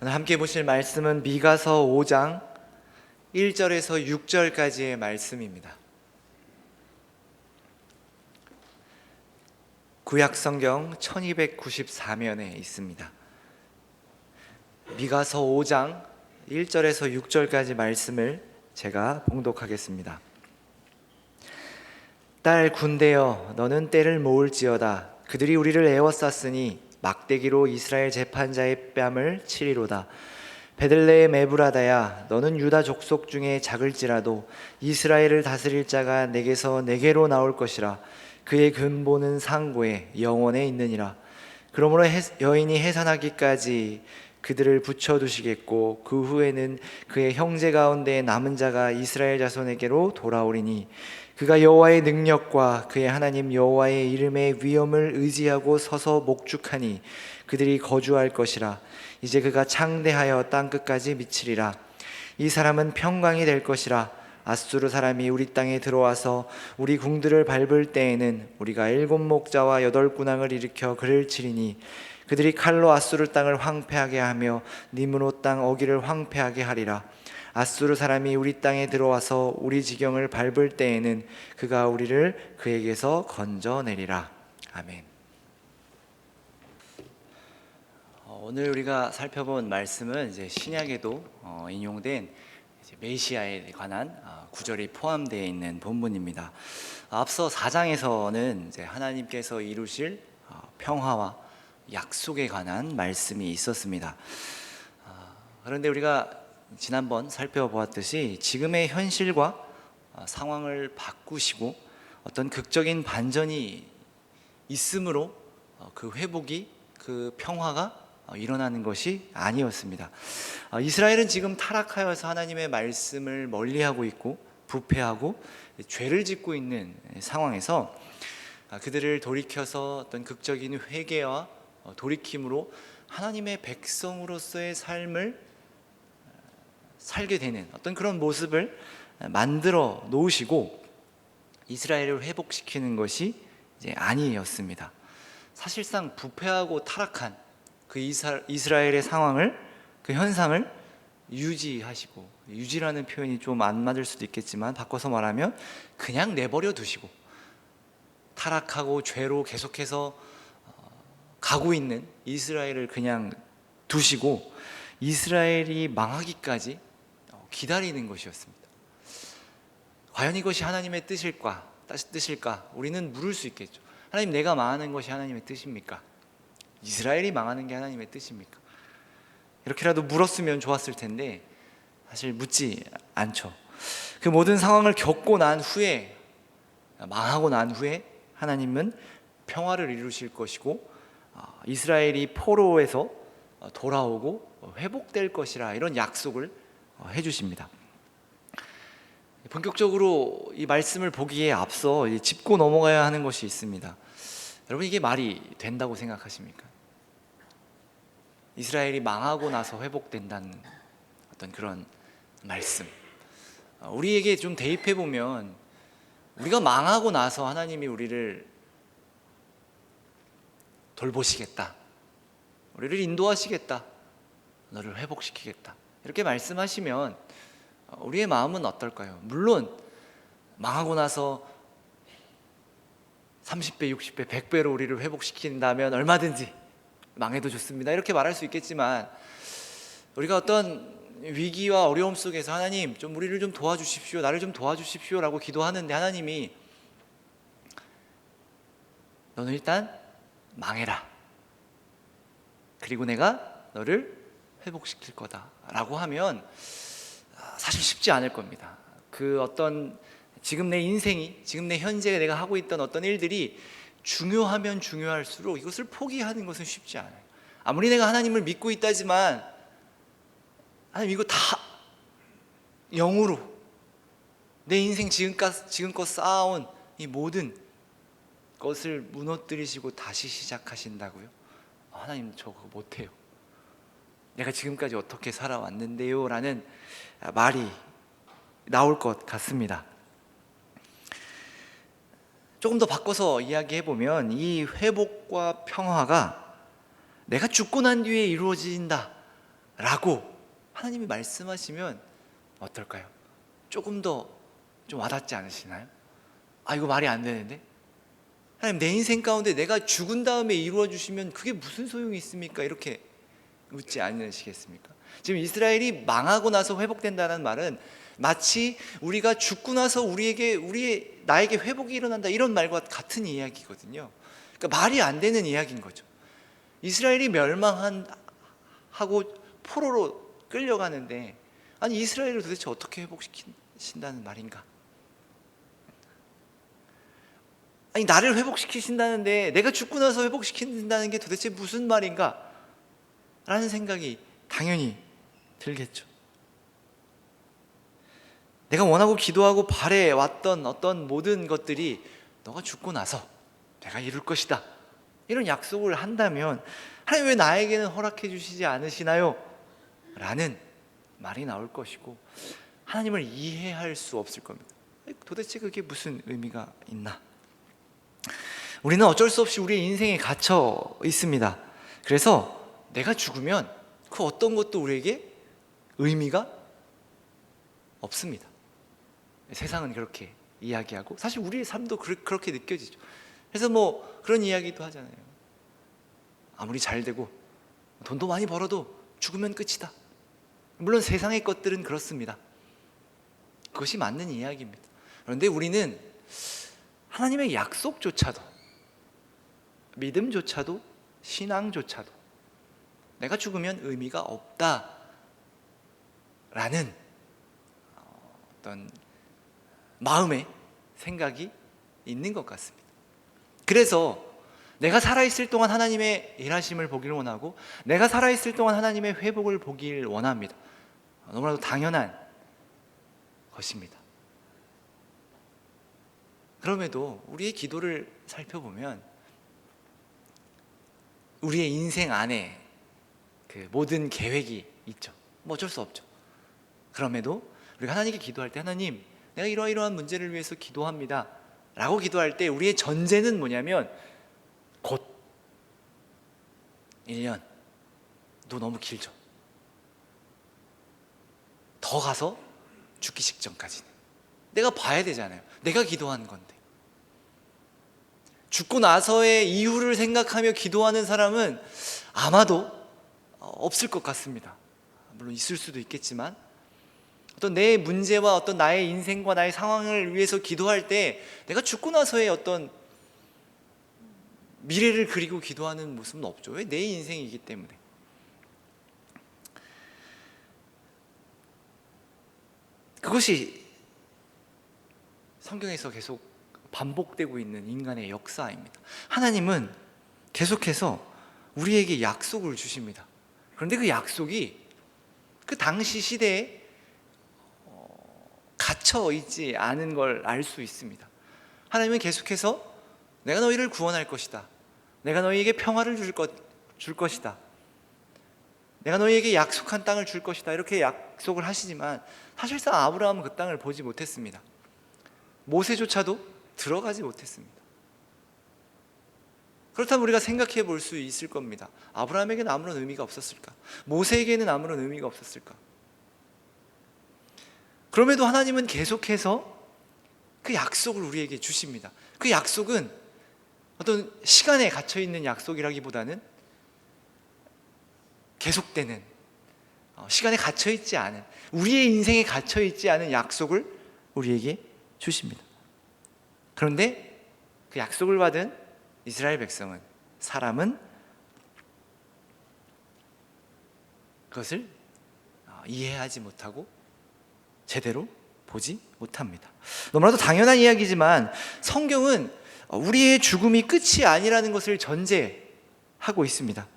오늘 함께 보실 말씀은 미가서 5장 1절에서 6절까지의 말씀입니다. 구약성경 1294면에 있습니다. 미가서 5장 1절에서 6절까지 말씀을 제가 봉독하겠습니다. 딸 군대여, 너는 때를 모을지어다. 그들이 우리를 에워쌌으니 막대기로 이스라엘 재판자의 뺨을 치리로다. 베들레헴 에브라다야, 너는 유다 족속 중에 작을지라도 이스라엘을 다스릴 자가 내게서 내게로 나올 것이라. 그의 근본은 상고에 영원에 있느니라. 그러므로 여인이 해산하기까지 그들을 붙여두시겠고 그 후에는 그의 형제 가운데 남은 자가 이스라엘 자손에게로 돌아오리니 그가 여호와의 능력과 그의 하나님 여호와의 이름의 위엄을 의지하고 서서 목축하니 그들이 거주할 것이라. 이제 그가 창대하여 땅끝까지 미치리라. 이 사람은 평강이 될 것이라. 아수르 사람이 우리 땅에 들어와서 우리 궁들을 밟을 때에는 우리가 7 목자와 8 군왕을 일으켜 그를 치리니 그들이 칼로 아수르 땅을 황폐하게 하며 니므롯 땅 어기를 황폐하게 하리라. 아수르 사람이 우리 땅에 들어와서 우리 지경을 밟을 때에는 그가 우리를 그에게서 건져내리라. 아멘. 오늘 우리가 살펴본 말씀은 이제 신약에도 인용된 메시아에 관한 구절이 포함되어 있는 본문입니다. 앞서 4장에서는 이제 하나님께서 이루실 평화와 약속에 관한 말씀이 있었습니다. 그런데 우리가 지난번 살펴보았듯이 지금의 현실과 상황을 바꾸시고 어떤 극적인 반전이 있으므로 그 회복이, 그 평화가 일어나는 것이 아니었습니다. 이스라엘은 지금 타락하여서 하나님의 말씀을 멀리하고 있고 부패하고 죄를 짓고 있는 상황에서 그들을 돌이켜서 어떤 극적인 회개와 돌이킴으로 하나님의 백성으로서의 삶을 살게 되는 어떤 그런 모습을 만들어 놓으시고 이스라엘을 회복시키는 것이 이제 아니었습니다. 사실상 부패하고 타락한 그 이스라엘의 상황을, 그 현상을 유지하시고, 유지라는 표현이 좀 안 맞을 수도 있겠지만 바꿔서 말하면 그냥 내버려 두시고 타락하고 죄로 계속해서 가고 있는 이스라엘을 그냥 두시고 이스라엘이 망하기까지 기다리는 것이었습니다. 과연 이것이 하나님의 뜻일까? 우리는 물을 수 있겠죠. 하나님, 내가 망하는 것이 하나님의 뜻입니까? 이스라엘이 망하는 게 하나님의 뜻입니까? 이렇게라도 물었으면 좋았을 텐데 사실 묻지 않죠. 그 모든 상황을 겪고 난 후에, 망하고 난 후에 하나님은 평화를 이루실 것이고 이스라엘이 포로에서 돌아오고 회복될 것이라, 이런 약속을 해주십니다. 본격적으로 이 말씀을 보기에 앞서 짚고 넘어가야 하는 것이 있습니다. 여러분, 이게 말이 된다고 생각하십니까? 이스라엘이 망하고 나서 회복된다는 어떤 그런 말씀, 우리에게 좀 대입해 보면 우리가 망하고 나서 하나님이 우리를 돌보시겠다, 우리를 인도하시겠다, 너를 회복시키겠다, 이렇게 말씀하시면 우리의 마음은 어떨까요? 물론 망하고 나서 30배, 60배, 100배로 우리를 회복시킨다면 얼마든지 망해도 좋습니다, 이렇게 말할 수 있겠지만, 우리가 어떤 위기와 어려움 속에서 하나님, 좀 우리를 좀 도와주십시오, 나를 좀 도와주십시오 라고 기도하는데 하나님이 너는 일단 망해라, 그리고 내가 너를 회복시킬 거다 라고 하면 사실 쉽지 않을 겁니다. 그 어떤 지금 내 인생이, 지금 내 현재가 내가 하고 있던 어떤 일들이 중요하면 중요할수록 이것을 포기하는 것은 쉽지 않아요. 아무리 내가 하나님을 믿고 있다지만, 하나님, 이거 다 영으로 내 인생 지금껏 쌓아온 이 모든 것을 무너뜨리시고 다시 시작하신다고요? 하나님, 저 그거 못해요, 내가 지금까지 어떻게 살아왔는데요? 라는 말이 나올 것 같습니다. 조금 더 바꿔서 이야기해보면 이 회복과 평화가 내가 죽고 난 뒤에 이루어진다 라고 하나님이 말씀하시면 어떨까요? 조금 더 좀 와닿지 않으시나요? 아, 이거 말이 안 되는데? 하나님, 내 인생 가운데 내가 죽은 다음에 이루어 주시면 그게 무슨 소용이 있습니까? 이렇게 묻지 않으시겠습니까? 지금 이스라엘이 망하고 나서 회복된다는 말은 마치 우리가 죽고 나서 나에게 회복이 일어난다, 이런 말과 같은 이야기거든요. 그러니까 말이 안 되는 이야기인 거죠. 이스라엘이 멸망하고 포로로 끌려가는데, 아니, 이스라엘을 도대체 어떻게 회복시킨다는 말인가? 아니, 나를 회복시키신다는데 내가 죽고 나서 회복시킨다는 게 도대체 무슨 말인가? 라는 생각이 당연히 들겠죠. 내가 원하고 기도하고 바래왔던 어떤 모든 것들이 너가 죽고 나서 내가 이룰 것이다, 이런 약속을 한다면 하나님, 왜 나에게는 허락해 주시지 않으시나요? 라는 말이 나올 것이고, 하나님을 이해할 수 없을 겁니다. 도대체 그게 무슨 의미가 있나? 우리는 어쩔 수 없이 우리의 인생에 갇혀 있습니다. 그래서 내가 죽으면 그 어떤 것도 우리에게 의미가 없습니다. 세상은 그렇게 이야기하고, 사실 우리의 삶도 그렇게 느껴지죠. 그래서 뭐 그런 이야기도 하잖아요. 아무리 잘 되고 돈도 많이 벌어도 죽으면 끝이다. 물론 세상의 것들은 그렇습니다. 그것이 맞는 이야기입니다. 그런데 우리는 하나님의 약속조차도, 믿음조차도, 신앙조차도 내가 죽으면 의미가 없다라는 어떤 마음의 생각이 있는 것 같습니다. 그래서 내가 살아있을 동안 하나님의 일하심을 보기를 원하고, 내가 살아있을 동안 하나님의 회복을 보길 원합니다. 너무나도 당연한 것입니다. 그럼에도 우리의 기도를 살펴보면 우리의 인생 안에 그 모든 계획이 있죠. 뭐 어쩔 수 없죠. 그럼에도 우리가 하나님께 기도할 때, 하나님, 내가 이러이러한 문제를 위해서 기도합니다 라고 기도할 때 우리의 전제는 뭐냐면, 곧 1년도 너무 길죠. 더 가서 죽기 직전까지는 내가 봐야 되잖아요. 내가 기도한 건데. 죽고 나서의 이유를 생각하며 기도하는 사람은 아마도 없을 것 같습니다. 물론 있을 수도 있겠지만, 어떤 내 문제와 어떤 나의 인생과 나의 상황을 위해서 기도할 때 내가 죽고 나서의 어떤 미래를 그리고 기도하는 모습은 없죠. 왜? 내 인생이기 때문에. 그것이 성경에서 계속 반복되고 있는 인간의 역사입니다. 하나님은 계속해서 우리에게 약속을 주십니다. 그런데 그 약속이 그 당시 시대에 갇혀 있지 않은 걸 알 수 있습니다. 하나님은 계속해서 내가 너희를 구원할 것이다, 내가 너희에게 평화를 줄 것이다, 내가 너희에게 약속한 땅을 줄 것이다, 이렇게 약속을 하시지만 사실상 아브라함은 그 땅을 보지 못했습니다. 모세조차도 들어가지 못했습니다. 그렇다면 우리가 생각해 볼 수 있을 겁니다. 아브라함에게는 아무런 의미가 없었을까? 모세에게는 아무런 의미가 없었을까? 그럼에도 하나님은 계속해서 그 약속을 우리에게 주십니다. 그 약속은 어떤 시간에 갇혀 있는 약속이라기보다는 계속되는, 시간에 갇혀 있지 않은, 우리의 인생에 갇혀 있지 않은 약속을 우리에게 주십니다. 그런데 그 약속을 받은 이스라엘 백성은, 사람은 그것을 이해하지 못하고 제대로 보지 못합니다. 너무나도 당연한 이야기지만 성경은 우리의 죽음이 끝이 아니라는 것을 전제하고 있습니다.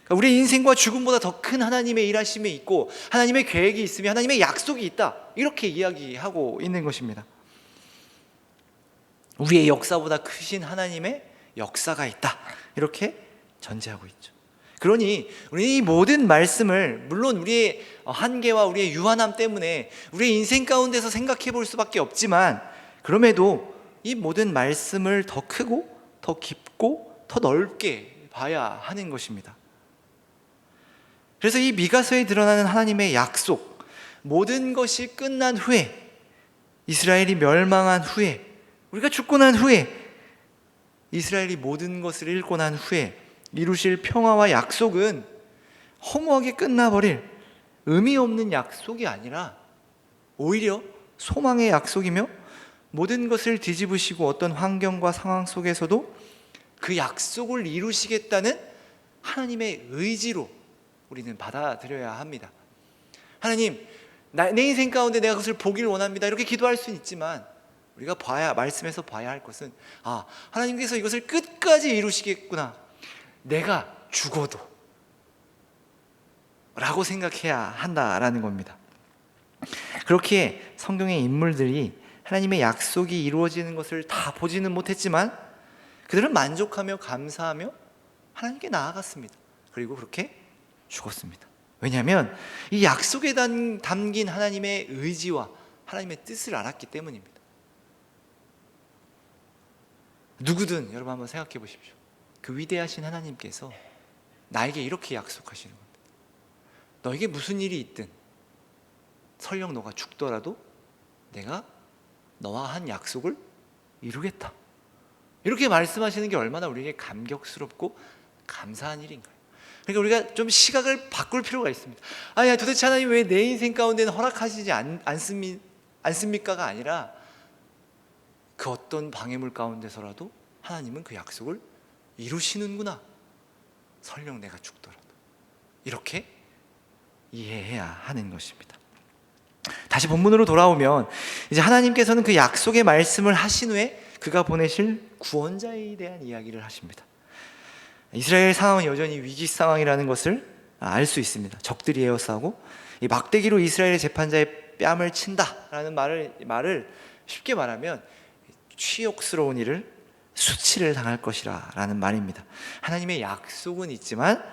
그러니까 우리의 인생과 죽음보다 더 큰 하나님의 일하심이 있고, 하나님의 계획이 있으며 하나님의 약속이 있다, 이렇게 이야기하고 있는 것입니다. 우리의 역사보다 크신 하나님의 역사가 있다, 이렇게 전제하고 있죠. 그러니 우리 이 모든 말씀을, 물론 우리의 한계와 우리의 유한함 때문에 우리의 인생 가운데서 생각해 볼 수밖에 없지만, 그럼에도 이 모든 말씀을 더 크고 더 깊고 더 넓게 봐야 하는 것입니다. 그래서 이 미가서에 드러나는 하나님의 약속, 모든 것이 끝난 후에, 이스라엘이 멸망한 후에, 우리가 죽고 난 후에, 이스라엘이 모든 것을 잃고 난 후에 이루실 평화와 약속은 허무하게 끝나버릴 의미 없는 약속이 아니라 오히려 소망의 약속이며, 모든 것을 뒤집으시고 어떤 환경과 상황 속에서도 그 약속을 이루시겠다는 하나님의 의지로 우리는 받아들여야 합니다. 하나님, 내 인생 가운데 내가 그것을 보기를 원합니다, 이렇게 기도할 수는 있지만, 우리가 말씀에서 봐야 할 것은, 하나님께서 이것을 끝까지 이루시겠구나, 내가 죽어도 라고 생각해야 한다라는 겁니다. 그렇게 성경의 인물들이 하나님의 약속이 이루어지는 것을 다 보지는 못했지만 그들은 만족하며 감사하며 하나님께 나아갔습니다. 그리고 그렇게 죽었습니다. 왜냐하면 이 약속에 담긴 하나님의 의지와 하나님의 뜻을 알았기 때문입니다. 누구든 여러분 한번 생각해 보십시오. 그 위대하신 하나님께서 나에게 이렇게 약속하시는 겁니다. 너에게 무슨 일이 있든, 설령 너가 죽더라도 내가 너와 한 약속을 이루겠다, 이렇게 말씀하시는 게 얼마나 우리에게 감격스럽고 감사한 일인가요? 그러니까 우리가 좀 시각을 바꿀 필요가 있습니다. 도대체 하나님 왜 내 인생 가운데는 허락하시지 않습니까가 아니라, 그 어떤 방해물 가운데서라도 하나님은 그 약속을 이루시는구나, 설령 내가 죽더라도, 이렇게 이해해야 하는 것입니다. 다시 본문으로 돌아오면, 이제 하나님께서는 그 약속의 말씀을 하신 후에 그가 보내실 구원자에 대한 이야기를 하십니다. 이스라엘 상황은 여전히 위기 상황이라는 것을 알 수 있습니다. 적들이 에워싸고 이 막대기로 이스라엘의 재판자의 뺨을 친다라는 말을 쉽게 말하면 치욕스러운 일을, 수치를 당할 것이라 라는 말입니다. 하나님의 약속은 있지만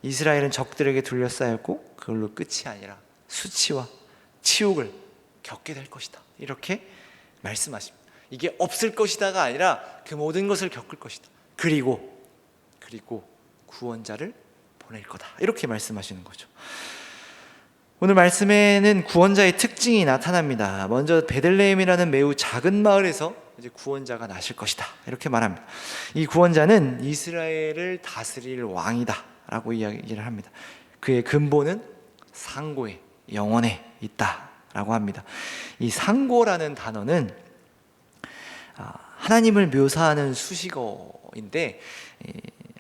이스라엘은 적들에게 둘러싸였고 그걸로 끝이 아니라 수치와 치욕을 겪게 될 것이다, 이렇게 말씀하십니다. 이게 없을 것이다가 아니라 그 모든 것을 겪을 것이다. 그리고 구원자를 보낼 거다, 이렇게 말씀하시는 거죠. 오늘 말씀에는 구원자의 특징이 나타납니다. 먼저 베들레헴이라는 매우 작은 마을에서 이제 구원자가 나실 것이다, 이렇게 말합니다. 이 구원자는 이스라엘을 다스릴 왕이다 라고 이야기를 합니다. 그의 근본은 상고에, 영원에 있다 라고 합니다. 이 상고라는 단어는 하나님을 묘사하는 수식어인데,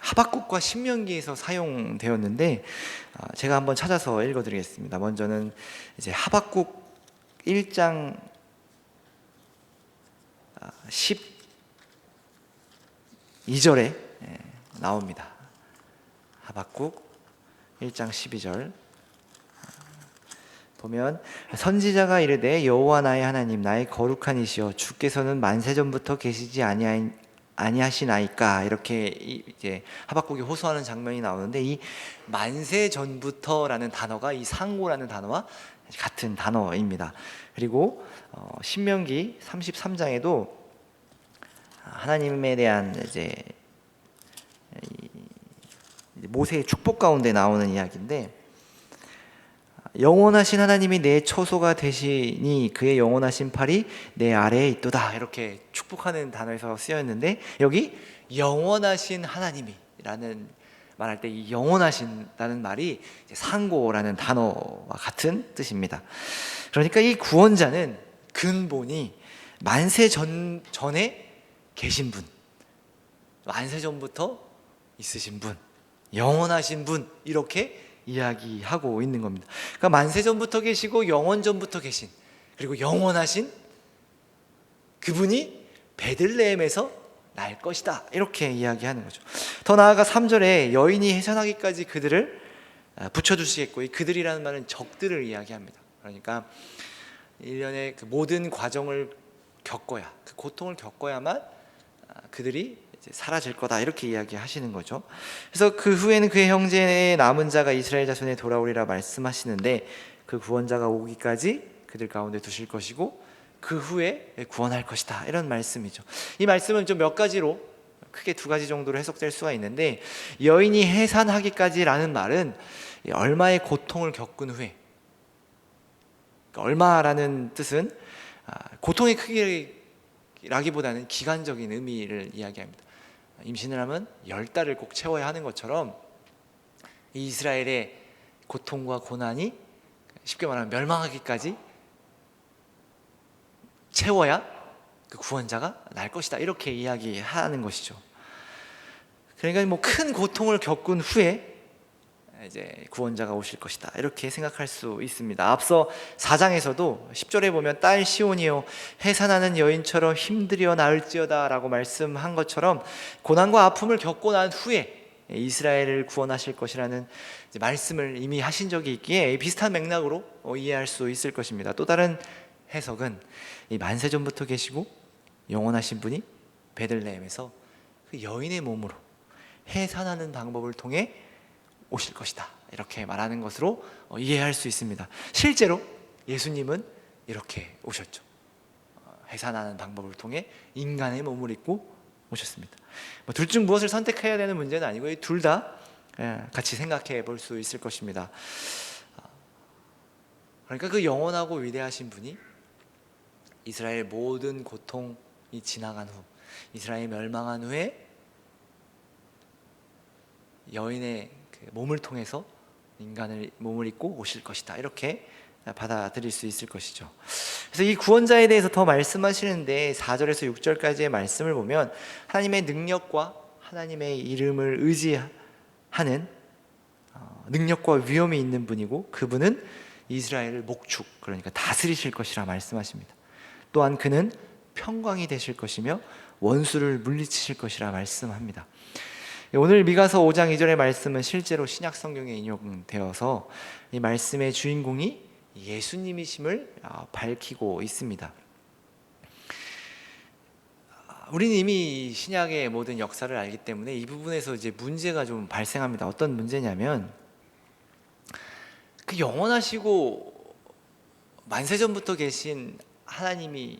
하박국과 신명기에서 사용되었는데, 제가 한번 찾아서 읽어드리겠습니다. 먼저는 이제 하박국 1장 12절에 나옵니다. 하박국 1장 12절 보면, 선지자가 이르되 여호와 나의 하나님, 나의 거룩한 이시여, 주께서는 만세전부터 계시지 아니하시나이까, 이렇게 이제 하박국이 호소하는 장면이 나오는데, 이 만세전부터라는 단어가 이 상고라는 단어와 같은 단어입니다. 그리고 신명기 33장에도 하나님에 대한 이제 모세의 축복 가운데 나오는 이야기인데, 영원하신 하나님이 내 처소가 되시니 그의 영원하신 팔이 내 아래에 있도다, 이렇게 축복하는 단어에서 쓰여있는데, 여기 영원하신 하나님이라는 말할 때 이 영원하신다는 말이 상고라는 단어와 같은 뜻입니다. 그러니까 이 구원자는 근본이 만세 전에 계신 분, 만세 전부터 있으신 분, 영원하신 분, 이렇게 이야기하고 있는 겁니다. 그러니까 만세 전부터 계시고 영원 전부터 계신, 그리고 영원하신 그분이 베들레헴에서 날 것이다, 이렇게 이야기하는 거죠. 더 나아가 3절에 여인이 해산하기까지 그들을 붙여주시겠고, 이 그들이라는 말은 적들을 이야기합니다. 그러니까 1년의 그 모든 과정을 겪어야, 그 고통을 겪어야만 그들이 이제 사라질 거다, 이렇게 이야기하시는 거죠. 그래서 그 후에는 그의 형제의 남은 자가 이스라엘 자손에 돌아오리라 말씀하시는데, 그 구원자가 오기까지 그들 가운데 두실 것이고 그 후에 구원할 것이다, 이런 말씀이죠. 이 말씀은 좀 몇 가지로 크게 두 가지 정도로 해석될 수가 있는데, 여인이 해산하기까지라는 말은 얼마의 고통을 겪은 후에, 그러니까 얼마라는 뜻은 고통의 크기라기보다는 기간적인 의미를 이야기합니다. 임신을 하면 10달을 꼭 채워야 하는 것처럼 이 이스라엘의 고통과 고난이 쉽게 말하면 멸망하기까지 채워야 그 구원자가 날 것이다, 이렇게 이야기하는 것이죠. 그러니까 뭐 큰 고통을 겪은 후에 이제 구원자가 오실 것이다, 이렇게 생각할 수 있습니다. 앞서 4장에서도 10절에 보면 딸 시온이여 해산하는 여인처럼 힘들여 나을지어다 라고 말씀한 것처럼 고난과 아픔을 겪고 난 후에 이스라엘을 구원하실 것이라는 말씀을 이미 하신 적이 있기에 비슷한 맥락으로 이해할 수 있을 것입니다. 또 다른 해석은 이 만세전부터 계시고 영원하신 분이 베들레헴에서 그 여인의 몸으로 해산하는 방법을 통해 오실 것이다, 이렇게 말하는 것으로 이해할 수 있습니다. 실제로 예수님은 이렇게 오셨죠. 해산하는 방법을 통해 인간의 몸을 입고 오셨습니다. 둘 중 무엇을 선택해야 되는 문제는 아니고 둘 다 같이 생각해 볼 수 있을 것입니다. 그러니까 그 영원하고 위대하신 분이 이스라엘 모든 고통이 지나간 후, 이스라엘이 멸망한 후에 여인의 그 몸을 통해서 인간의 몸을 입고 오실 것이다, 이렇게 받아들일 수 있을 것이죠. 그래서 이 구원자에 대해서 더 말씀하시는데 4절에서 6절까지의 말씀을 보면 하나님의 능력과 하나님의 이름을 의지하는 능력과 위엄이 있는 분이고, 그분은 이스라엘을 목축, 그러니까 다스리실 것이라 말씀하십니다. 또한 그는 평강이 되실 것이며 원수를 물리치실 것이라 말씀합니다. 오늘 미가서 5장 2절의 말씀은 실제로 신약 성경에 인용되어서 이 말씀의 주인공이 예수님이심을 밝히고 있습니다. 우리는 이미 신약의 모든 역사를 알기 때문에 이 부분에서 이제 문제가 좀 발생합니다. 어떤 문제냐면, 그 영원하시고 만세전부터 계신 하나님이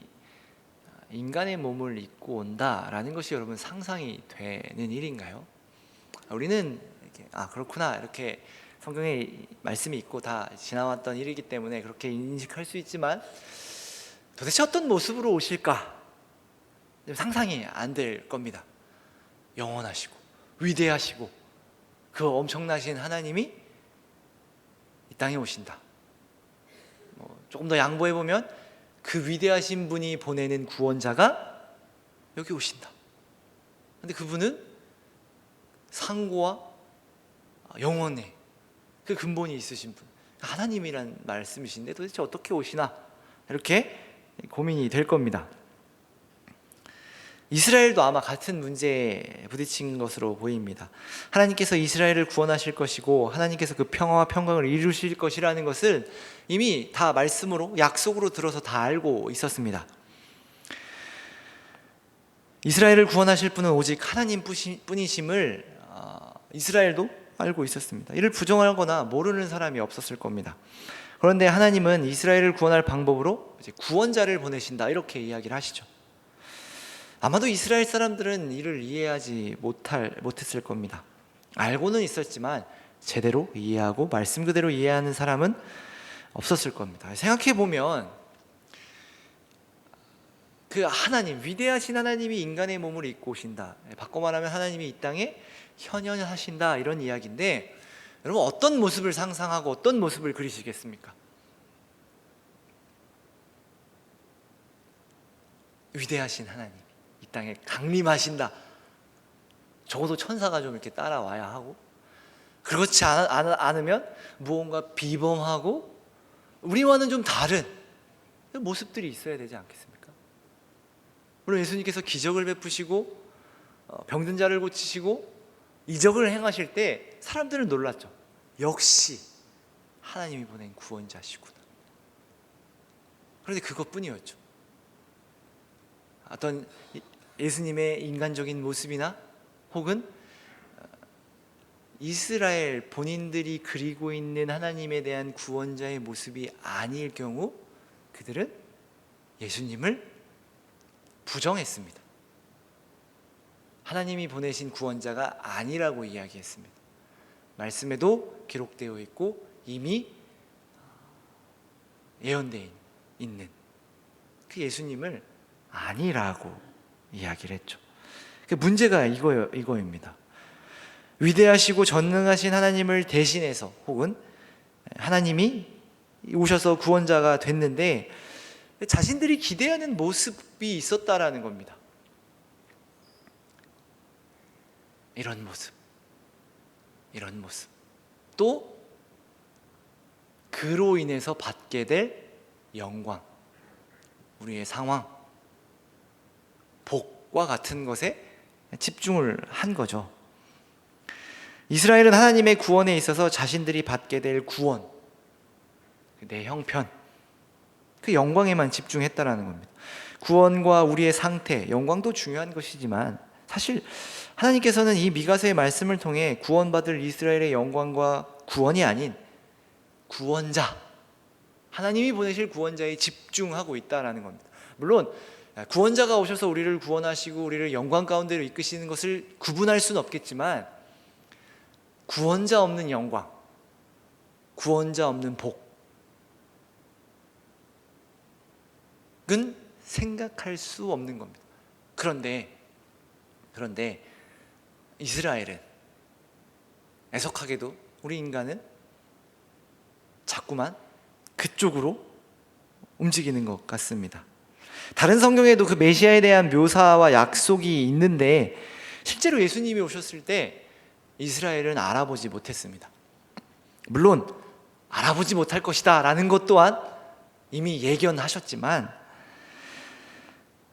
인간의 몸을 입고 온다라는 것이 여러분 상상이 되는 일인가요? 우리는 이렇게 그렇구나, 이렇게 성경에 말씀이 있고 다 지나왔던 일이기 때문에 그렇게 인식할 수 있지만, 도대체 어떤 모습으로 오실까 상상이 안 될 겁니다. 영원하시고 위대하시고 그 엄청나신 하나님이 이 땅에 오신다. 조금 더 양보해 보면 그 위대하신 분이 보내는 구원자가 여기 오신다. 근데 그분은 상고와 영원의 그 근본이 있으신 분, 하나님이란 말씀이신데 도대체 어떻게 오시나, 이렇게 고민이 될 겁니다. 이스라엘도 아마 같은 문제에 부딪힌 것으로 보입니다. 하나님께서 이스라엘을 구원하실 것이고 하나님께서 그 평화와 평강을 이루실 것이라는 것을 이미 다 말씀으로, 약속으로 들어서 다 알고 있었습니다. 이스라엘을 구원하실 분은 오직 하나님 뿐이심을 이스라엘도 알고 있었습니다. 이를 부정하거나 모르는 사람이 없었을 겁니다. 그런데 하나님은 이스라엘을 구원할 방법으로 이제 구원자를 보내신다, 이렇게 이야기를 하시죠. 아마도 이스라엘 사람들은 이를 이해하지 못했을 겁니다. 알고는 있었지만 제대로 이해하고 말씀 그대로 이해하는 사람은 없었을 겁니다. 생각해보면 그 하나님, 위대하신 하나님이 인간의 몸을 입고 오신다, 바꿔 말하면 하나님이 이 땅에 현현하신다, 이런 이야기인데, 여러분 어떤 모습을 상상하고 어떤 모습을 그리시겠습니까? 위대하신 하나님 이 땅에 강림하신다. 적어도 천사가 좀 이렇게 따라와야 하고, 그렇지 않으면 무언가 비범하고 우리와는 좀 다른 모습들이 있어야 되지 않겠습니까? 물론 예수님께서 기적을 베푸시고 병든 자를 고치시고 이적을 행하실 때 사람들은 놀랐죠. 역시 하나님이 보낸 구원자시구나. 그런데 그것뿐이었죠. 어떤 예수님의 인간적인 모습이나 혹은 이스라엘 본인들이 그리고 있는 하나님에 대한 구원자의 모습이 아닐 경우 그들은 예수님을 부정했습니다. 하나님이 보내신 구원자가 아니라고 이야기했습니다. 말씀에도 기록되어 있고 이미 예언되어 있는 그 예수님을 아니라고 이야기를 했죠. 그 문제가 이거입니다. 위대하시고 전능하신 하나님을 대신해서 혹은 하나님이 오셔서 구원자가 됐는데 자신들이 기대하는 모습이 있었다라는 겁니다. 이런 모습 또 그로 인해서 받게 될 영광, 우리의 상황, 복과 같은 것에 집중을 한 거죠. 이스라엘은 하나님의 구원에 있어서 자신들이 받게 될 구원, 내 형편, 그 영광에만 집중했다라는 겁니다. 구원과 우리의 상태, 영광도 중요한 것이지만 사실 하나님께서는 이 미가서의 말씀을 통해 구원받을 이스라엘의 영광과 구원이 아닌 구원자, 하나님이 보내실 구원자에 집중하고 있다라는 겁니다. 물론 구원자가 오셔서 우리를 구원하시고 우리를 영광 가운데로 이끄시는 것을 구분할 수는 없겠지만 구원자 없는 영광, 구원자 없는 복은 생각할 수 없는 겁니다. 그런데 이스라엘은, 애석하게도 우리 인간은 자꾸만 그쪽으로 움직이는 것 같습니다. 다른 성경에도 그 메시아에 대한 묘사와 약속이 있는데 실제로 예수님이 오셨을 때 이스라엘은 알아보지 못했습니다. 물론 알아보지 못할 것이다 라는 것 또한 이미 예견하셨지만,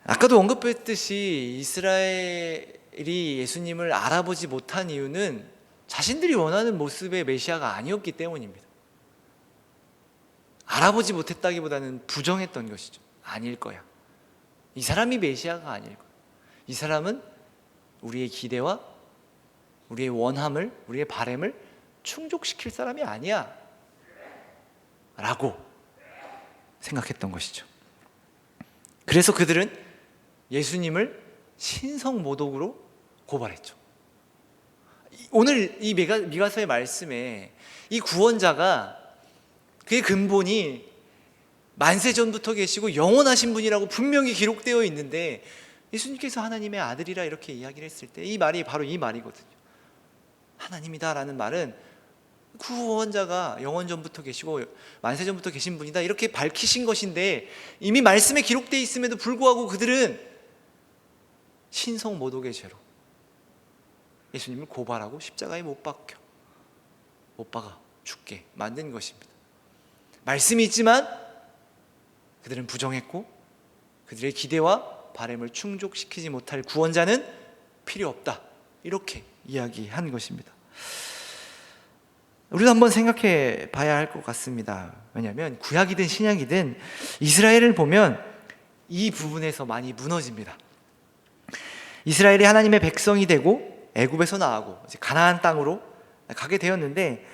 아까도 언급했듯이 이스라엘이 예수님을 알아보지 못한 이유는 자신들이 원하는 모습의 메시아가 아니었기 때문입니다. 알아보지 못했다기보다는 부정했던 것이죠. 아닐 거야. 이 사람이 메시아가 아닐 거야. 이 사람은 우리의 기대와 우리의 원함을, 우리의 바램을 충족시킬 사람이 아니야 라고 생각했던 것이죠. 그래서 그들은 예수님을 신성모독으로 고발했죠. 오늘 이 미가서의 말씀에 이 구원자가, 그의 근본이 만세 전부터 계시고 영원하신 분이라고 분명히 기록되어 있는데 예수님께서 하나님의 아들이라 이렇게 이야기를 했을 때 이 말이 바로 이 말이거든요. 하나님이다라는 말은 구원자가 영원 전부터 계시고 만세 전부터 계신 분이다 이렇게 밝히신 것인데, 이미 말씀에 기록되어 있음에도 불구하고 그들은 신성모독의 죄로 예수님을 고발하고 십자가에 못 박아 죽게 만든 것입니다. 말씀이 있지만 그들은 부정했고 그들의 기대와 바램을 충족시키지 못할 구원자는 필요 없다 이렇게 이야기한 것입니다. 우리도 한번 생각해 봐야 할 것 같습니다. 왜냐하면 구약이든 신약이든 이스라엘을 보면 이 부분에서 많이 무너집니다. 이스라엘이 하나님의 백성이 되고 애굽에서 나가고 이제 가나안 땅으로 가게 되었는데,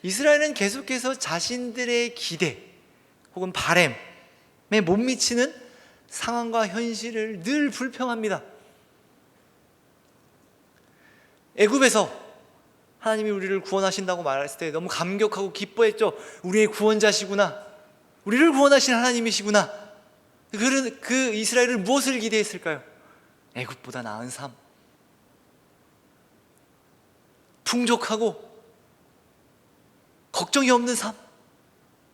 이스라엘은 계속해서 자신들의 기대 혹은 바램에 못 미치는 상황과 현실을 늘 불평합니다. 애굽에서 하나님이 우리를 구원하신다고 말했을 때 너무 감격하고 기뻐했죠. 우리의 구원자시구나, 우리를 구원하신 하나님이시구나. 그 이스라엘은 무엇을 기대했을까요? 애굽보다 나은 삶, 풍족하고 걱정이 없는 삶,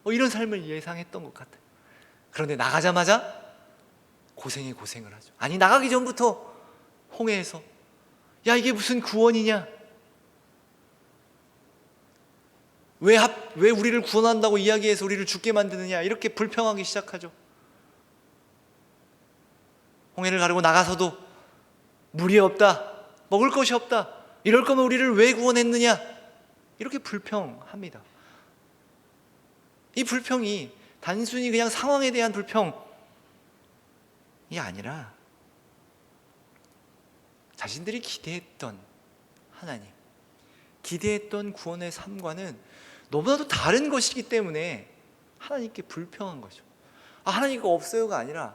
이런 삶을 예상했던 것 같아요. 그런데 나가자마자 고생을 하죠. 아니, 나가기 전부터 홍해에서 야, 이게 무슨 구원이냐, 왜 우리를 구원한다고 이야기해서 우리를 죽게 만드느냐, 이렇게 불평하기 시작하죠. 홍해를 가르고 나가서도 물이 없다, 먹을 것이 없다, 이럴 거면 우리를 왜 구원했느냐, 이렇게 불평합니다. 이 불평이 단순히 그냥 상황에 대한 불평이 아니라 자신들이 기대했던 하나님, 기대했던 구원의 삶과는 너무나도 다른 것이기 때문에 하나님께 불평한 거죠. 하나님이 없어요가 아니라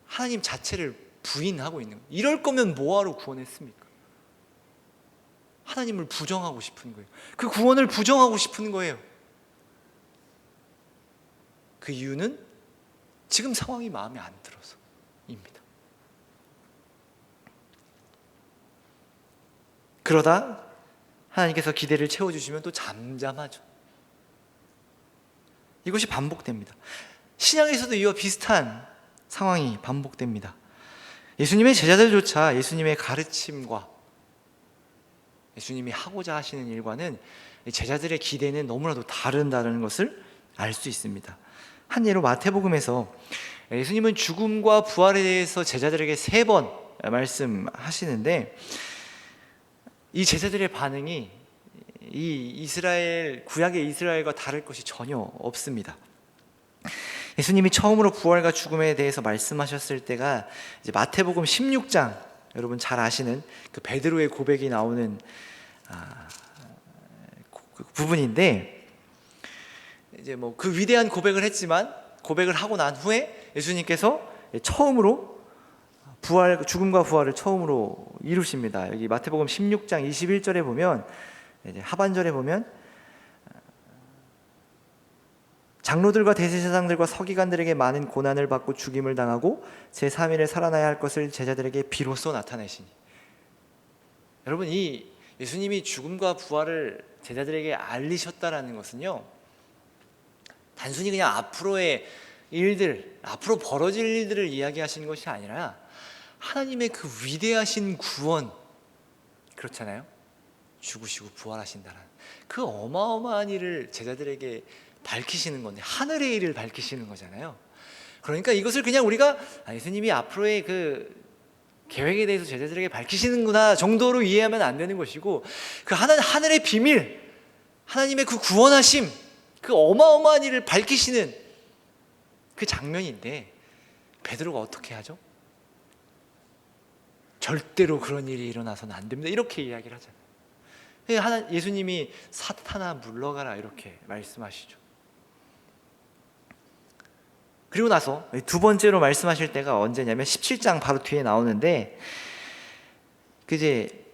하나님 자체를 부인하고 있는 거예요. 이럴 거면 뭐하러 구원했습니까? 하나님을 부정하고 싶은 거예요. 그 구원을 부정하고 싶은 거예요. 그 이유는 지금 상황이 마음에 안 들어서입니다. 그러다 하나님께서 기대를 채워주시면 또 잠잠하죠. 이것이 반복됩니다. 신약에서도 이와 비슷한 상황이 반복됩니다. 예수님의 제자들조차 예수님의 가르침과 예수님이 하고자 하시는 일과는 제자들의 기대는 너무나도 다른다는 것을 알 수 있습니다. 한 예로 마태복음에서 예수님은 죽음과 부활에 대해서 제자들에게 3번 말씀하시는데, 이 제자들의 반응이 이 구약의 이스라엘과 다를 것이 전혀 없습니다. 예수님이 처음으로 부활과 죽음에 대해서 말씀하셨을 때가 이제 마태복음 16장, 여러분 잘 아시는 그 베드로의 고백이 나오는 부분인데, 이제 뭐 그 위대한 고백을 했지만 고백을 하고 난 후에 예수님께서 처음으로 죽음과 부활을 처음으로 이루십니다. 여기 마태복음 16장 21절에 보면, 이제 하반절에 보면, 장로들과 대제사장들과 서기관들에게 많은 고난을 받고 죽임을 당하고 제3일에 살아나야 할 것을 제자들에게 비로소 나타내시니. 여러분, 이 예수님이 죽음과 부활을 제자들에게 알리셨다라는 것은요, 단순히 그냥 앞으로의 일들, 앞으로 벌어질 일들을 이야기하시는 것이 아니라 하나님의 그 위대하신 구원, 그렇잖아요. 죽으시고 부활하신다는 그 어마어마한 일을 제자들에게 밝히시는 건데, 하늘의 일을 밝히시는 거잖아요. 그러니까 이것을 그냥 우리가 예수님이 앞으로의 그 계획에 대해서 제자들에게 밝히시는구나 정도로 이해하면 안 되는 것이고, 그 하늘의 비밀, 하나님의 그 구원하심, 그 어마어마한 일을 밝히시는 그 장면인데, 베드로가 어떻게 하죠? 절대로 그런 일이 일어나서는 안 됩니다, 이렇게 이야기를 하잖아요. 예수님이 사탄아 물러가라 이렇게 말씀하시죠. 그리고 나서 두 번째로 말씀하실 때가 언제냐면 17장 바로 뒤에 나오는데, 이제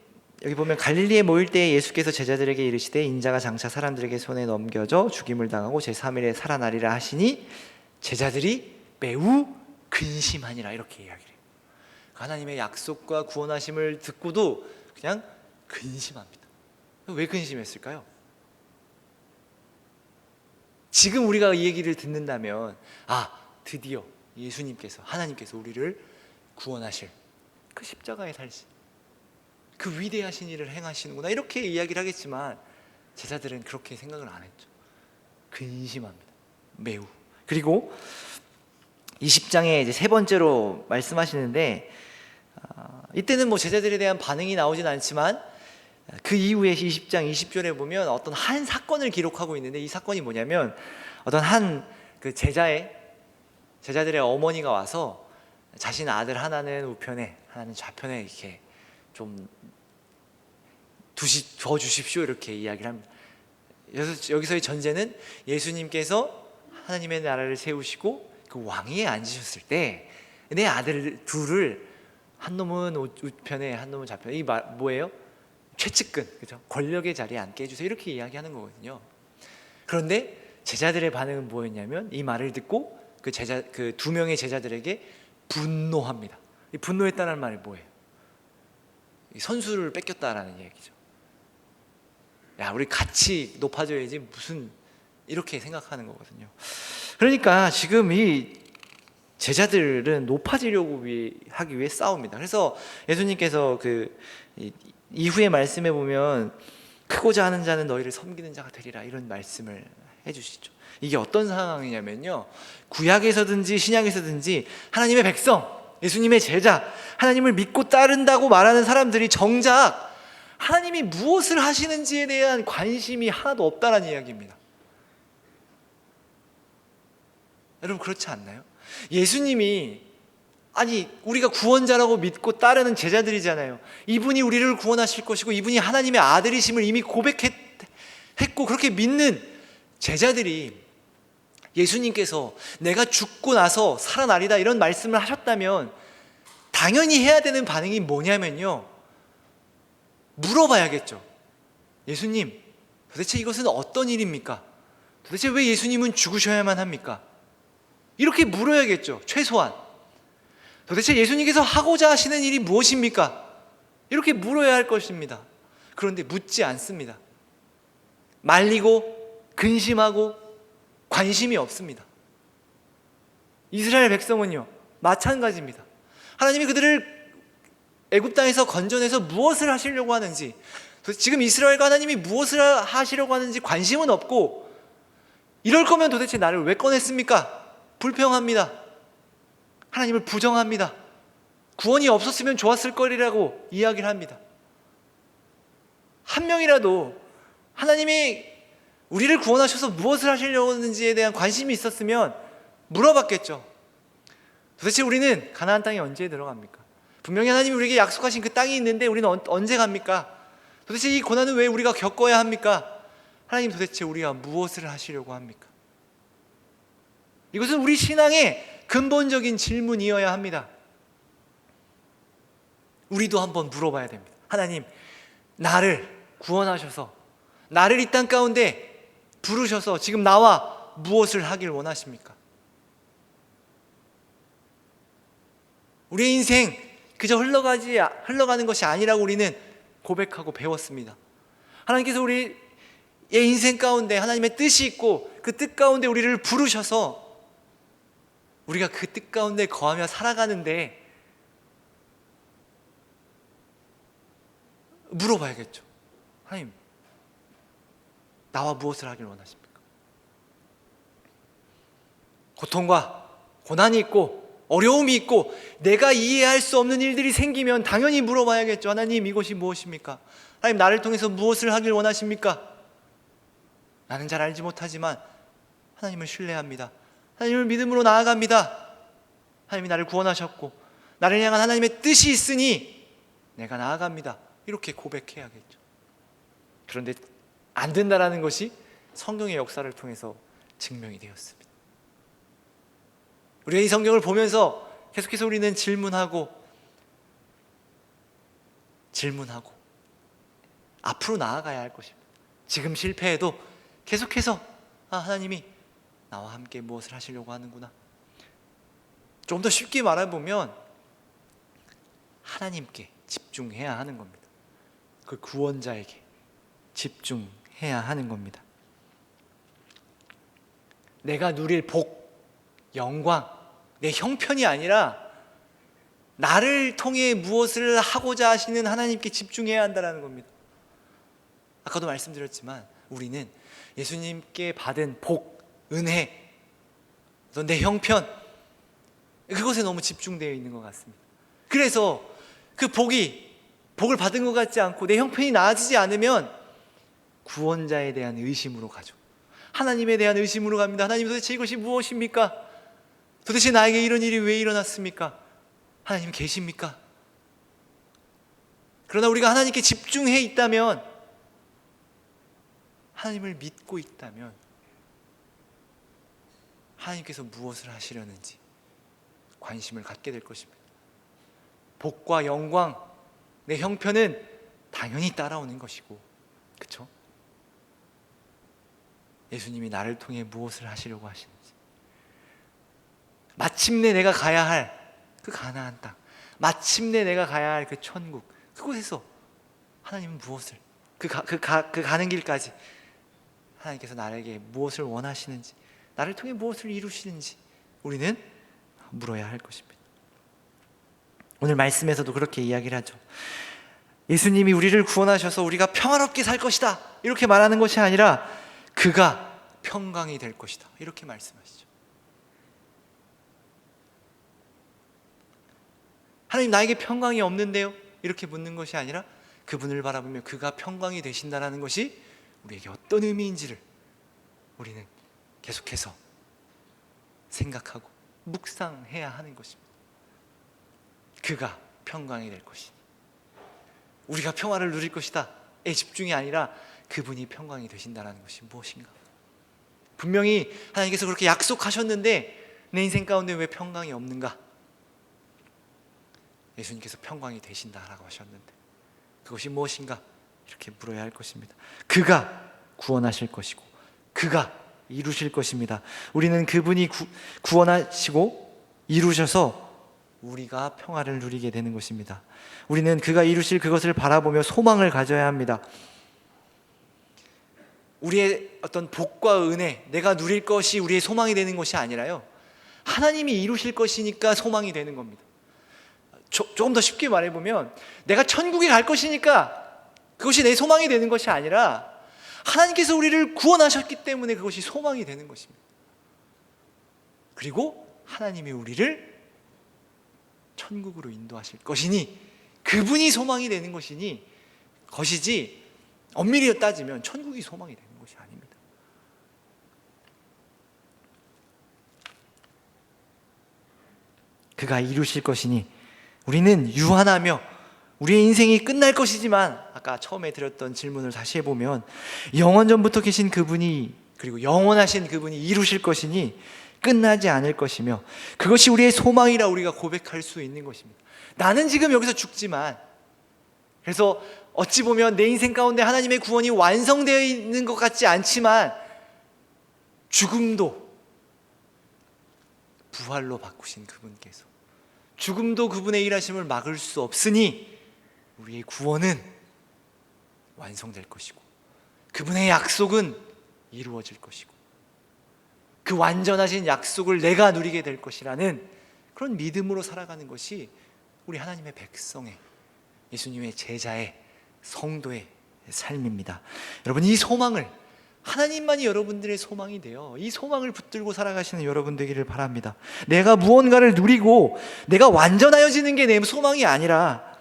여기 보면 갈릴리에 모일 때에 예수께서 제자들에게 이르시되 인자가 장차 사람들에게 손에 넘겨져 죽임을 당하고 제3일에 살아나리라 하시니 제자들이 매우 근심하니라, 이렇게 이야기를 해요. 하나님의 약속과 구원하심을 듣고도 그냥 근심합니다. 왜 근심했을까요? 지금 우리가 이 얘기를 듣는다면, 드디어 예수님께서, 하나님께서 우리를 구원하실 그 십자가의 달신, 그 위대하신 일을 행하시는구나, 이렇게 이야기를 하겠지만 제자들은 그렇게 생각을 안 했죠. 근심합니다, 매우. 그리고 20장에 이제 3번째로 말씀하시는데, 이때는 뭐 제자들에 대한 반응이 나오진 않지만 그 이후에 20장 20절에 보면 어떤 한 사건을 기록하고 있는데, 이 사건이 뭐냐면, 어떤 한 그 제자들의 어머니가 와서 자신 아들 하나는 우편에 하나는 좌편에 이렇게 좀 줘 주십시오, 이렇게 이야기를 합니다. 여기서의 전제는 예수님께서 하나님의 나라를 세우시고 그 왕위에 앉으셨을 때 내 아들 둘을, 한 놈은 우편에 한 놈은 좌편에, 이 뭐예요? 최측근, 그죠? 권력의 자리에 앉게 해주세요, 이렇게 이야기하는 거거든요. 그런데 제자들의 반응은 뭐였냐면, 이 말을 듣고 그 2명의 제자들에게 분노합니다. 이 분노했다는 말이 뭐예요? 선수를 뺏겼다라는 얘기죠. 야, 우리 같이 높아져야지, 무슨, 이렇게 생각하는 거거든요. 그러니까 지금 이 제자들은 높아지려고 하기 위해 싸웁니다. 그래서 예수님께서 그 이후의 말씀에 보면 크고자 하는 자는 너희를 섬기는 자가 되리라, 이런 말씀을 해주시죠. 이게 어떤 상황이냐면요, 구약에서든지 신약에서든지 하나님의 백성, 예수님의 제자, 하나님을 믿고 따른다고 말하는 사람들이 정작 하나님이 무엇을 하시는지에 대한 관심이 하나도 없다는 이야기입니다. 여러분, 그렇지 않나요? 예수님이, 우리가 구원자라고 믿고 따르는 제자들이잖아요. 이분이 우리를 구원하실 것이고 이분이 하나님의 아들이심을 이미 고백했고 그렇게 믿는 제자들이 예수님께서 내가 죽고 나서 살아나리다, 이런 말씀을 하셨다면 당연히 해야 되는 반응이 뭐냐면요, 물어봐야겠죠. 예수님, 도대체 이것은 어떤 일입니까? 도대체 왜 예수님은 죽으셔야만 합니까? 이렇게 물어야겠죠. 최소한 도대체 예수님께서 하고자 하시는 일이 무엇입니까? 이렇게 물어야 할 것입니다. 그런데 묻지 않습니다. 말리고 근심하고 관심이 없습니다. 이스라엘 백성은요, 마찬가지입니다. 하나님이 그들을 애굽 땅에서 건져내서 무엇을 하시려고 하는지, 지금 이스라엘과 하나님이 무엇을 하시려고 하는지 관심은 없고, 이럴 거면 도대체 나를 왜 꺼냈습니까? 불평합니다. 하나님을 부정합니다. 구원이 없었으면 좋았을 거리라고 이야기를 합니다. 한 명이라도 하나님이 우리를 구원하셔서 무엇을 하시려고 하는지에 대한 관심이 있었으면 물어봤겠죠. 도대체 우리는 가나안 땅에 언제 들어갑니까? 분명히 하나님이 우리에게 약속하신 그 땅이 있는데 우리는 언제 갑니까? 도대체 이 고난은 왜 우리가 겪어야 합니까? 하나님, 도대체 우리가 무엇을 하시려고 합니까? 이것은 우리 신앙의 근본적인 질문이어야 합니다. 우리도 한번 물어봐야 됩니다. 하나님, 나를 구원하셔서 나를 이 땅 가운데 부르셔서 지금 나와 무엇을 하길 원하십니까? 우리의 인생 그저 흘러가는 것이 아니라고 우리는 고백하고 배웠습니다. 하나님께서 우리의 인생 가운데 하나님의 뜻이 있고 그 뜻 가운데 우리를 부르셔서 우리가 그 뜻 가운데 거하며 살아가는데 물어봐야겠죠. 하나님, 나와 무엇을 하길 원하십니까? 고통과 고난이 있고 어려움이 있고 내가 이해할 수 없는 일들이 생기면 당연히 물어봐야겠죠. 하나님, 이것이 무엇입니까? 하나님, 나를 통해서 무엇을 하길 원하십니까? 나는 잘 알지 못하지만 하나님을 신뢰합니다. 하나님을 믿음으로 나아갑니다. 하나님이 나를 구원하셨고 나를 향한 하나님의 뜻이 있으니 내가 나아갑니다. 이렇게 고백해야겠죠. 그런데 안 된다라는 것이 성경의 역사를 통해서 증명이 되었습니다. 우리가 이 성경을 보면서 계속해서 우리는 질문하고 앞으로 나아가야 할 것입니다. 지금 실패해도 계속해서 하나님이 나와 함께 무엇을 하시려고 하는구나. 좀 더 쉽게 말해보면 하나님께 집중해야 하는 겁니다. 그 구원자에게 집중해야 하는 겁니다. 내가 누릴 복, 영광, 내 형편이 아니라 나를 통해 무엇을 하고자 하시는 하나님께 집중해야 한다는 겁니다. 아까도 말씀드렸지만 우리는 예수님께 받은 복, 은혜, 내 형편, 그것에 너무 집중되어 있는 것 같습니다. 그래서 그 복을 받은 것 같지 않고 내 형편이 나아지지 않으면 구원자에 대한 의심으로 가죠. 하나님에 대한 의심으로 갑니다. 하나님, 도대체 이것이 무엇입니까? 도대체 나에게 이런 일이 왜 일어났습니까? 하나님 계십니까? 그러나 우리가 하나님께 집중해 있다면, 하나님을 믿고 있다면 하나님께서 무엇을 하시려는지 관심을 갖게 될 것입니다. 복과 영광, 내 형편은 당연히 따라오는 것이고, 그렇죠? 예수님이 나를 통해 무엇을 하시려고 하시는지, 마침내 내가 가야 할 그 가나안 땅, 마침내 내가 가야 할 그 천국, 그곳에서 하나님은 무엇을, 그 가는 길까지 하나님께서 나에게 무엇을 원하시는지, 나를 통해 무엇을 이루시는지 우리는 물어야 할 것입니다. 오늘 말씀에서도 그렇게 이야기를 하죠. 예수님이 우리를 구원하셔서 우리가 평화롭게 살 것이다 이렇게 말하는 것이 아니라 그가 평강이 될 것이다 이렇게 말씀하시죠. 하나님, 나에게 평강이 없는데요? 이렇게 묻는 것이 아니라 그분을 바라보며 그가 평강이 되신다는 것이 우리에게 어떤 의미인지를 우리는 계속해서 생각하고 묵상해야 하는 것입니다. 그가 평강이 될 것이니 우리가 평화를 누릴 것이다에 집중이 아니라 그분이 평강이 되신다는 것이 무엇인가. 분명히 하나님께서 그렇게 약속하셨는데 내 인생 가운데 왜 평강이 없는가? 예수님께서 평강이 되신다라고 하셨는데 그것이 무엇인가? 이렇게 물어야 할 것입니다. 그가 구원하실 것이고 그가 이루실 것입니다. 우리는 그분이 구원하시고 이루셔서 우리가 평화를 누리게 되는 것입니다. 우리는 그가 이루실 그것을 바라보며 소망을 가져야 합니다. 우리의 어떤 복과 은혜, 내가 누릴 것이 우리의 소망이 되는 것이 아니라요, 하나님이 이루실 것이니까 소망이 되는 겁니다. 조금 더 쉽게 말해보면 내가 천국에 갈 것이니까 그것이 내 소망이 되는 것이 아니라 하나님께서 우리를 구원하셨기 때문에 그것이 소망이 되는 것입니다. 그리고 하나님이 우리를 천국으로 인도하실 것이니 그분이 소망이 되는 것이지 엄밀히 따지면 천국이 소망이 되는 것이 아닙니다. 그가 이루실 것이니 우리는 유한하며 우리의 인생이 끝날 것이지만, 아까 처음에 드렸던 질문을 다시 해보면 영원전부터 계신 그분이, 그리고 영원하신 그분이 이루실 것이니 끝나지 않을 것이며 그것이 우리의 소망이라 우리가 고백할 수 있는 것입니다. 나는 지금 여기서 죽지만, 그래서 어찌 보면 내 인생 가운데 하나님의 구원이 완성되어 있는 것 같지 않지만 죽음도 부활로 바꾸신 그분께서, 죽음도 그분의 일하심을 막을 수 없으니 우리의 구원은 완성될 것이고 그분의 약속은 이루어질 것이고 그 완전하신 약속을 내가 누리게 될 것이라는 그런 믿음으로 살아가는 것이 우리 하나님의 백성의, 예수님의 제자의, 성도의 삶입니다. 여러분, 이 소망을, 하나님만이 여러분들의 소망이 되어 이 소망을 붙들고 살아가시는 여러분 되기를 바랍니다. 내가 무언가를 누리고 내가 완전하여지는 게 내 소망이 아니라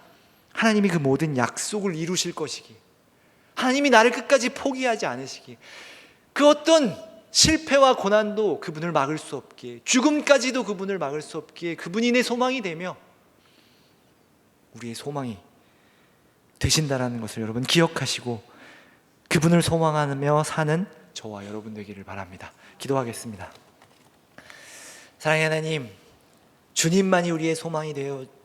하나님이 그 모든 약속을 이루실 것이기, 하나님이 나를 끝까지 포기하지 않으시기, 그 어떤 실패와 고난도 그분을 막을 수 없기에, 죽음까지도 그분을 막을 수 없기에 그분이 내 소망이 되며 우리의 소망이 되신다라는 것을 여러분 기억하시고 그분을 소망하며 사는 저와 여러분 되기를 바랍니다. 기도하겠습니다. 사랑의 하나님, 주님만이 우리의 소망이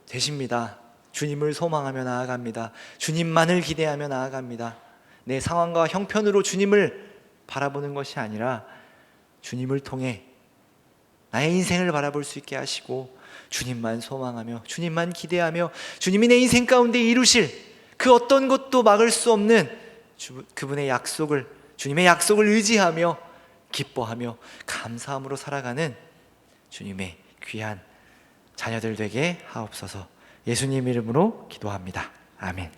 되십니다. 주님을 소망하며 나아갑니다. 주님만을 기대하며 나아갑니다. 내 상황과 형편으로 주님을 바라보는 것이 아니라 주님을 통해 나의 인생을 바라볼 수 있게 하시고 주님만 소망하며 주님만 기대하며 주님이 내 인생 가운데 이루실 그 어떤 것도 막을 수 없는 그분의 약속을, 주님의 약속을 의지하며 기뻐하며 감사함으로 살아가는 주님의 귀한 자녀들 되게 하옵소서. 예수님 이름으로 기도합니다. 아멘.